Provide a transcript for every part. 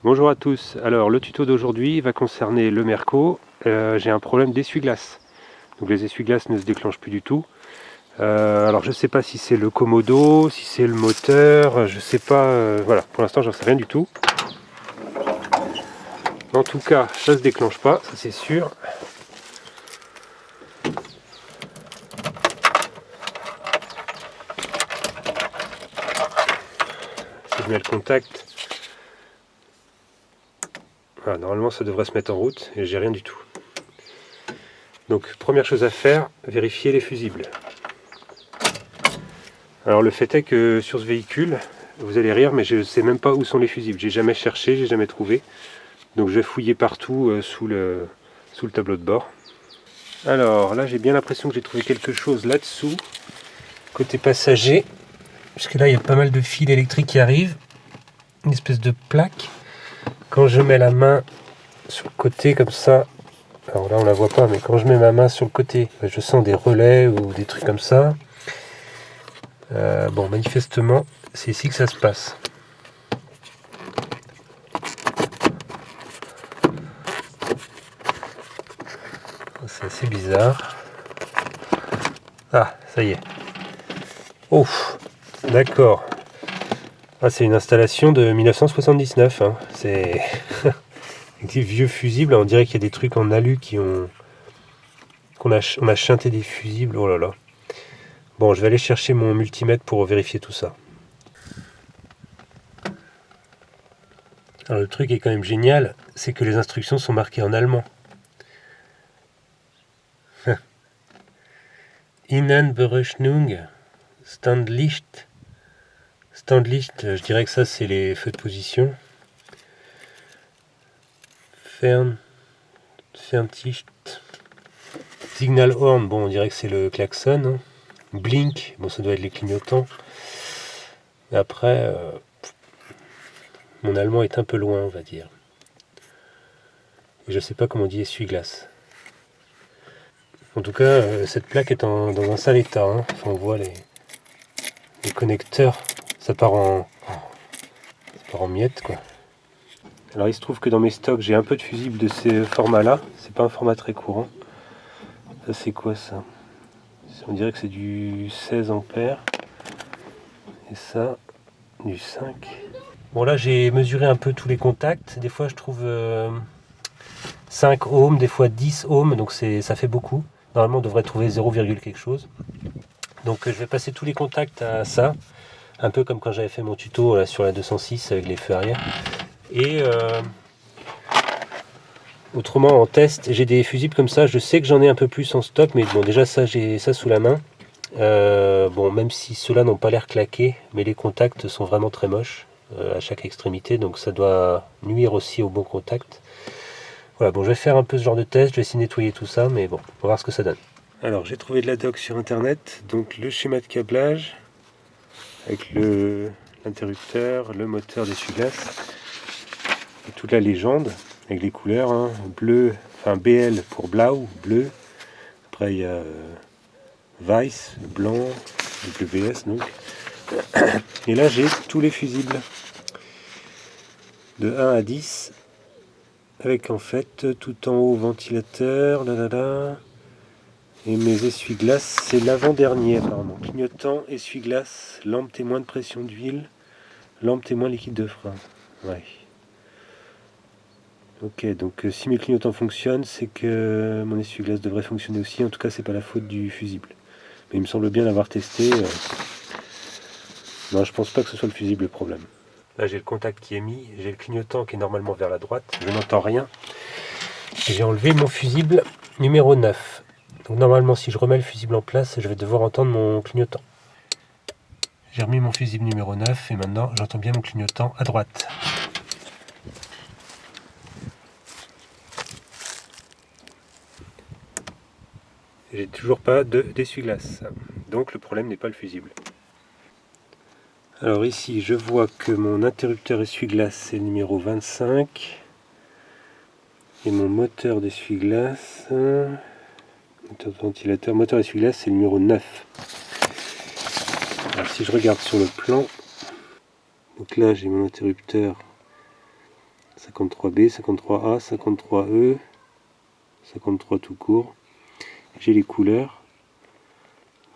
Bonjour à tous, alors le tuto d'aujourd'hui va concerner le Merco. J'ai un problème d'essuie-glace. Donc les essuie-glaces ne se déclenchent plus du tout. Alors je ne sais pas si c'est le commodo, si c'est le moteur, je sais pas, voilà, pour l'instant j'en sais rien du tout. En tout cas, ça ne se déclenche pas, ça c'est sûr. Si je mets le contact, voilà, normalement ça devrait se mettre en route et j'ai rien du tout. Donc première chose à faire, vérifier les fusibles. Alors le fait est que sur ce véhicule, vous allez rire, mais je ne sais même pas où sont les fusibles. J'ai jamais cherché, j'ai jamais trouvé. Donc je vais fouiller partout sous le tableau de bord. Alors là j'ai bien l'impression que j'ai trouvé quelque chose là-dessous, côté passager. Parce que là il y a pas mal de fils électriques qui arrivent. Une espèce de plaque. Quand je mets la main sur le côté comme ça, alors là on la voit pas, mais quand je mets ma main sur le côté, je sens des relais ou des trucs comme ça. Bon, manifestement, c'est ici que ça se passe. C'est assez bizarre. Ah, ça y est. Oh, d'accord. Ah, c'est une installation de 1979. Hein. C'est des vieux fusibles. On dirait qu'il y a des trucs en alu on a chanté des fusibles. Oh là là. Bon, je vais aller chercher mon multimètre pour vérifier tout ça. Alors le truc est quand même génial, c'est que les instructions sont marquées en allemand. Innenberechnung, Standlicht. Standlicht, je dirais que ça c'est les feux de position. Fernlicht. Signalhorn, bon on dirait que c'est le klaxon. Hein. Blink, bon ça doit être les clignotants. Après, mon allemand est un peu loin on va dire. Et je sais pas comment on dit essuie-glace. En tout cas, cette plaque est dans un sale état. Hein. Enfin, on voit les connecteurs, ça part en miettes quoi. Alors il se trouve que dans mes stocks j'ai un peu de fusibles de ces formats-là. C'est pas un format très courant. Ça c'est quoi ça? On dirait que c'est du 16 ampères. Et ça, du 5. Bon là j'ai mesuré un peu tous les contacts. Des fois je trouve 5 ohms, des fois 10 ohms, donc ça fait beaucoup. Normalement on devrait trouver 0, quelque chose. Donc je vais passer tous les contacts à ça. Un peu comme quand j'avais fait mon tuto là, sur la 206 avec les feux arrière. Et autrement en test, j'ai des fusibles comme ça. Je sais que j'en ai un peu plus en stock, mais bon déjà ça j'ai ça sous la main. Bon même si ceux-là n'ont pas l'air claqués, mais les contacts sont vraiment très moches à chaque extrémité, donc ça doit nuire aussi au bon contact. Voilà, bon je vais faire un peu ce genre de test, je vais essayer de nettoyer tout ça, mais bon, on va voir ce que ça donne. Alors j'ai trouvé de la doc sur internet, donc le schéma de câblage avec l'interrupteur, le moteur d'essuie-glace et toute la légende avec les couleurs, hein, bleu, enfin BL pour blau, bleu. Après il y a Weiss, blanc, WS donc. Et là j'ai tous les fusibles de 1 à 10 avec en fait tout en haut ventilateur, et mes essuie-glaces, c'est l'avant-dernier apparemment. Clignotant, essuie-glace, lampe témoin de pression d'huile, lampe témoin liquide de frein. Ouais. Ok, donc si mes clignotants fonctionnent, c'est que mon essuie-glace devrait fonctionner aussi. En tout cas, c'est pas la faute du fusible. Mais il me semble bien l'avoir testé. Non, je pense pas que ce soit le fusible le problème. Là, j'ai le contact qui est mis, j'ai le clignotant qui est normalement vers la droite. Je n'entends rien. J'ai enlevé mon fusible numéro 9. Donc normalement si je remets le fusible en place, je vais devoir entendre mon clignotant. J'ai remis mon fusible numéro 9 et maintenant j'entends bien mon clignotant à droite. J'ai toujours pas d'essuie-glace. Donc le problème n'est pas le fusible. Alors ici je vois que mon interrupteur essuie-glace c'est le numéro 25. Et mon moteur d'essuie-glace... moteur de ventilateur, moteur essuie-glace c'est le numéro 9. Alors si je regarde sur le plan, donc là j'ai mon interrupteur 53B, 53A, 53E, 53 tout court. J'ai les couleurs.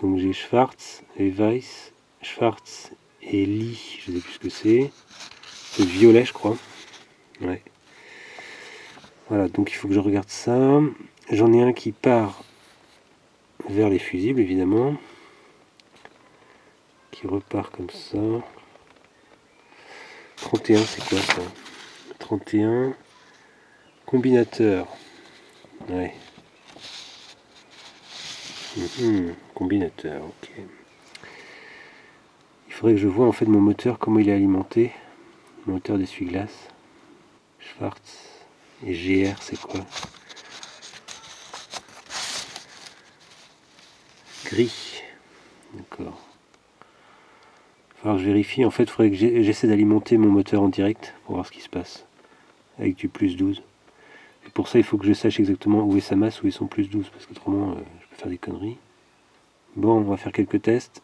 Donc j'ai Schwarz et Weiss, Schwarz et Lie, je ne sais plus ce que c'est. C'est violet, je crois. Ouais. Voilà, donc il faut que je regarde ça. J'en ai un qui part vers les fusibles, évidemment. Qui repart comme ça. 31, c'est quoi ça? 31. Combinateur. Ouais. Combinateur, ok. Il faudrait que je vois en fait mon moteur, comment il est alimenté. Mon moteur d'essuie-glace. Schwarz. Et GR, c'est quoi? Gris. D'accord. Il va falloir que je vérifie. En fait, il faudrait que j'essaie d'alimenter mon moteur en direct pour voir ce qui se passe. Avec du plus 12. Et pour ça, il faut que je sache exactement où est sa masse, où est son plus 12. Parce qu'autrement, je peux faire des conneries. Bon, on va faire quelques tests.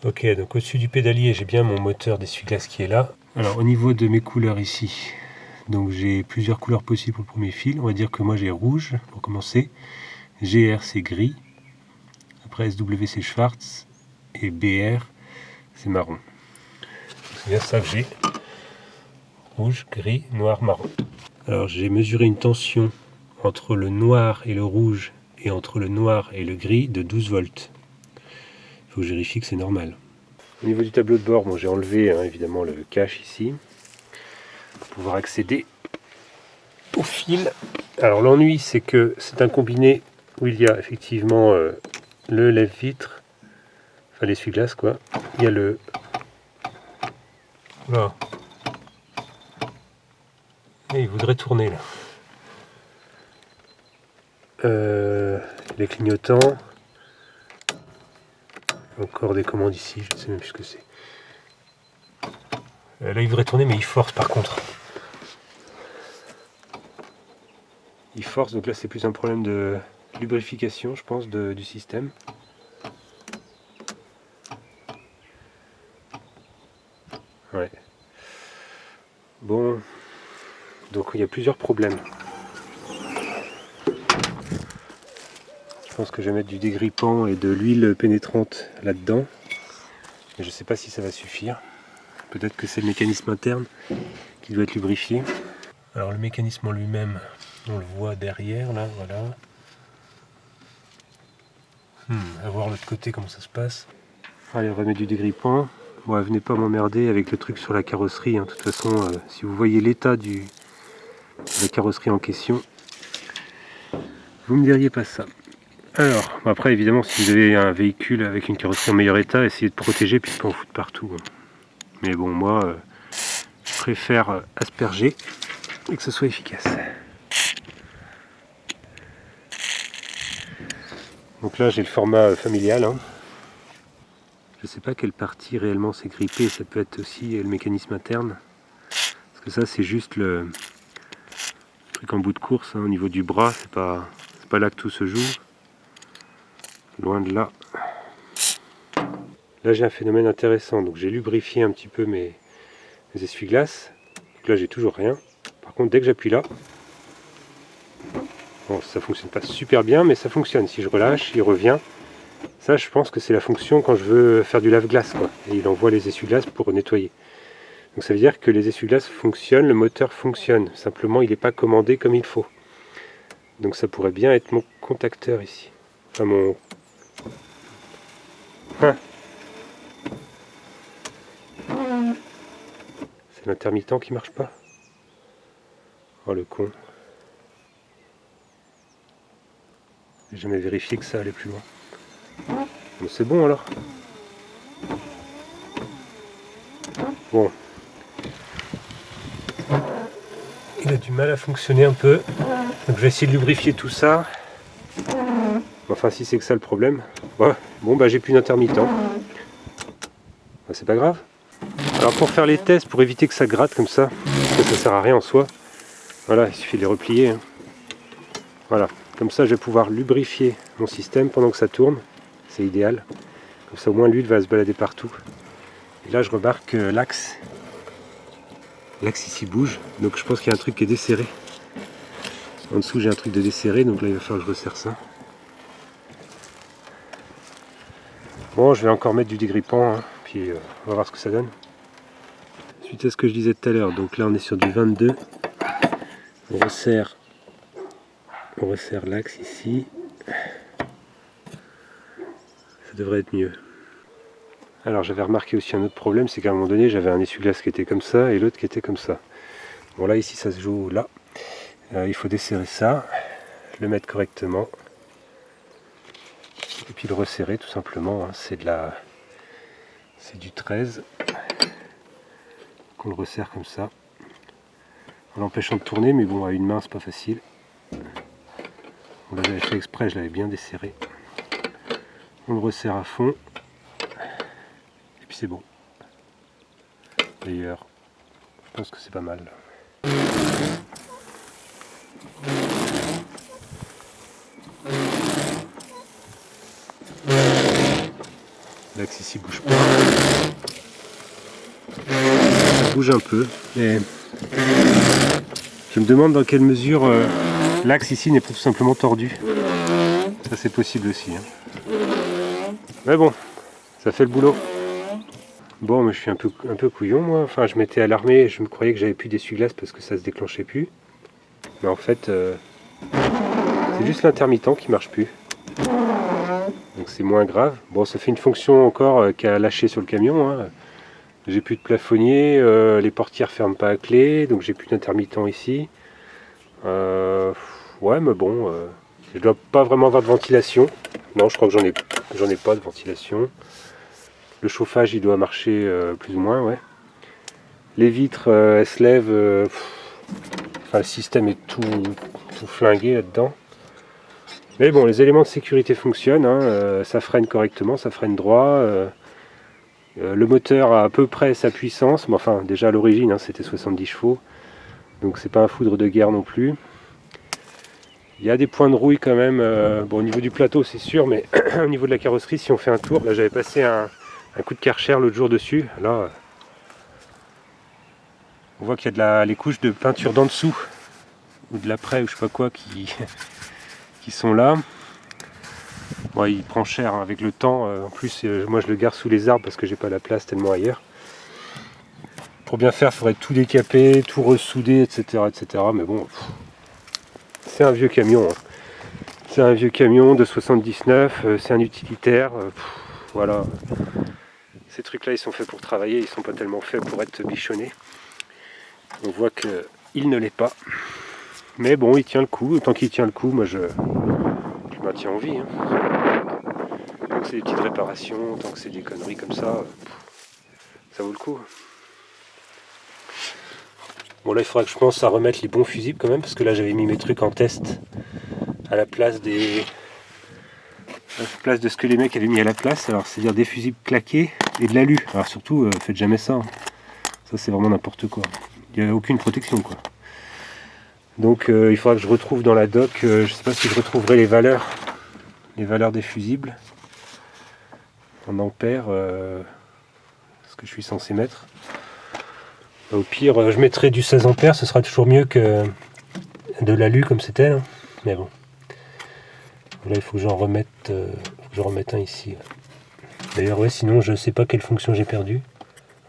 Ok, donc au-dessus du pédalier, j'ai bien mon moteur d'essuie-glace qui est là. Alors, au niveau de mes couleurs ici, donc j'ai plusieurs couleurs possibles pour le premier fil. On va dire que moi j'ai rouge pour commencer. GR c'est gris. Après SW c'est Schwarz. Et BR c'est marron. C'est bien ça que j'ai. Rouge, gris, noir, marron. Alors j'ai mesuré une tension entre le noir et le rouge et entre le noir et le gris de 12 volts. Il faut que je vérifie que c'est normal. Au niveau du tableau de bord, bon, j'ai enlevé évidemment le cache ici pour pouvoir accéder au fil. Alors l'ennui c'est que c'est un combiné où il y a effectivement le lève-vitre, enfin l'essuie-glace quoi. Il y a le... Là. Et il voudrait tourner là. Les clignotants. Encore des commandes ici, je ne sais même plus ce que c'est. Là il voudrait tourner mais il force par contre. Il force, donc là c'est plus un problème de lubrification je pense du système. Ouais. Bon, donc il y a plusieurs problèmes. Je pense que je vais mettre du dégrippant et de l'huile pénétrante là-dedans. Mais je ne sais pas si ça va suffire. Peut-être que c'est le mécanisme interne qui doit être lubrifié. Alors le mécanisme en lui-même, on le voit derrière là, voilà. À voir l'autre côté comment ça se passe. Allez, on va mettre du dégrippant. Bon, venez pas m'emmerder avec le truc sur la carrosserie. De toute façon, si vous voyez l'état de la carrosserie en question, vous ne me diriez pas ça. Alors, après évidemment, si vous avez un véhicule avec une carrosserie en meilleur état, essayez de protéger puis pas en foutre partout. Mais bon, moi, je préfère asperger et que ce soit efficace. Donc là, j'ai le format familial. Je ne sais pas quelle partie réellement s'est grippée, ça peut être aussi le mécanisme interne. Parce que ça, c'est juste le truc en bout de course, au niveau du bras, c'est pas là que tout se joue. Loin de là. Là, j'ai un phénomène intéressant. Donc j'ai lubrifié un petit peu mes essuie-glaces. Donc là, j'ai toujours rien. Par contre, dès que j'appuie là, bon, ça fonctionne pas super bien, mais ça fonctionne. Si je relâche, il revient. Ça, je pense que c'est la fonction quand je veux faire du lave-glace, quoi. Et il envoie les essuie-glaces pour nettoyer. Donc ça veut dire que les essuie-glaces fonctionnent, le moteur fonctionne. Simplement, il n'est pas commandé comme il faut. Donc ça pourrait bien être mon contacteur ici. Enfin, mon... C'est l'intermittent qui marche pas. Oh, le con. J'ai jamais vérifié que ça allait plus loin. Bon, c'est bon alors. Bon. Il a du mal à fonctionner un peu. Donc je vais essayer de lubrifier tout ça. Enfin, si c'est que ça le problème. Ouais. Bon, bah j'ai plus d'intermittent. Bah, c'est pas grave. Alors pour faire les tests, pour éviter que ça gratte comme ça, parce que ça sert à rien en soi. Voilà, il suffit de les replier. Voilà. Comme ça, je vais pouvoir lubrifier mon système pendant que ça tourne. C'est idéal. Comme ça, au moins, l'huile va se balader partout. Et là, je remarque que l'axe L'axe ici bouge, donc je pense qu'il y a un truc qui est desserré. En dessous j'ai un truc de desserré, donc là il va falloir que je resserre ça. Bon, je vais encore mettre du dégrippant, hein, puis on va voir ce que ça donne. Suite à ce que je disais tout à l'heure, donc là on est sur du 22. On resserre l'axe ici. Ça devrait être mieux. Alors j'avais remarqué aussi un autre problème, c'est qu'à un moment donné j'avais un essuie-glace qui était comme ça et l'autre qui était comme ça. Bon là ici ça se joue là. Il faut desserrer ça, le mettre correctement. Et puis le resserrer tout simplement. Hein. C'est du 13. Qu'on le resserre comme ça. En l'empêchant de tourner, mais bon à une main c'est pas facile. On l'avait fait exprès, je l'avais bien desserré. On le resserre à fond. Et puis c'est bon. D'ailleurs, je pense que c'est pas mal. L'axe ici bouge pas. Ça bouge un peu, mais je me demande dans quelle mesure l'axe ici n'est pas tout simplement tordu. Ça c'est possible aussi. Hein. Mais bon, ça fait le boulot. Bon, mais je suis un peu couillon moi. Enfin, je m'étais alarmé et je me croyais que j'avais plus d'essuie-glace parce que ça se déclenchait plus. Mais en fait, c'est juste l'intermittent qui marche plus. Donc c'est moins grave. Bon, ça fait une fonction encore qu'à lâcher sur le camion. Hein. J'ai plus de plafonnier, les portières ferment pas à clé, donc j'ai plus d'intermittent ici. Ouais, mais bon, je dois pas vraiment avoir de ventilation. Non, je crois que j'en ai pas de ventilation. Le chauffage, il doit marcher plus ou moins, ouais. Les vitres, elles se lèvent. Enfin, le système est tout flingué là-dedans. Mais bon, les éléments de sécurité fonctionnent. Hein, ça freine correctement, ça freine droit. Le moteur a à peu près sa puissance. Mais enfin, déjà à l'origine, hein, c'était 70 chevaux. Donc c'est pas un foudre de guerre non plus. Il y a des points de rouille quand même. Bon, au niveau du plateau, c'est sûr, mais au niveau de la carrosserie, si on fait un tour, là j'avais passé un coup de Karcher l'autre jour dessus. Là, on voit qu'il y a les couches de peinture d'en dessous, ou de l'après, ou je sais pas quoi, qui sont là. Bon, il prend cher hein, avec le temps. En plus, moi je le garde sous les arbres parce que j'ai pas la place tellement ailleurs. Pour bien faire, il faudrait tout décaper, tout ressouder, etc. etc. Mais bon, c'est un vieux camion. Hein. C'est un vieux camion de 79, c'est un utilitaire. Voilà. Ces trucs-là, ils sont faits pour travailler, ils sont pas tellement faits pour être bichonnés. On voit qu'il ne l'est pas. Mais bon, il tient le coup. Tant qu'il tient le coup, moi je maintiens en vie. Hein. Tant que c'est des petites réparations, tant que c'est des conneries comme ça, ça vaut le coup. Bon là il faudra que je pense à remettre les bons fusibles quand même, parce que là j'avais mis mes trucs en test à la place de ce que les mecs avaient mis à la place. Alors c'est-à-dire des fusibles claqués et de l'alu. Alors surtout faites jamais ça. Hein. Ça c'est vraiment n'importe quoi. Il n'y a aucune protection quoi. Donc il faudra que je retrouve dans la doc, je sais pas si je retrouverai les valeurs des fusibles en ampères, ce que je suis censé mettre. Au pire je mettrai du 16 ampères, ce sera toujours mieux que de l'alu comme c'était là. Mais bon. Là il faut que j'en remette, un ici. D'ailleurs ouais, sinon je sais pas quelle fonction j'ai perdu.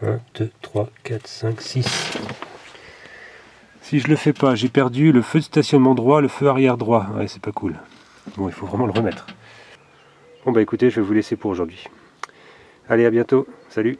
1, 2, 3, 4, 5, 6. Si je le fais pas, j'ai perdu le feu de stationnement droit, le feu arrière droit. Ouais, c'est pas cool. Bon, il faut vraiment le remettre. Bon bah écoutez, je vais vous laisser pour aujourd'hui. Allez, à bientôt. Salut.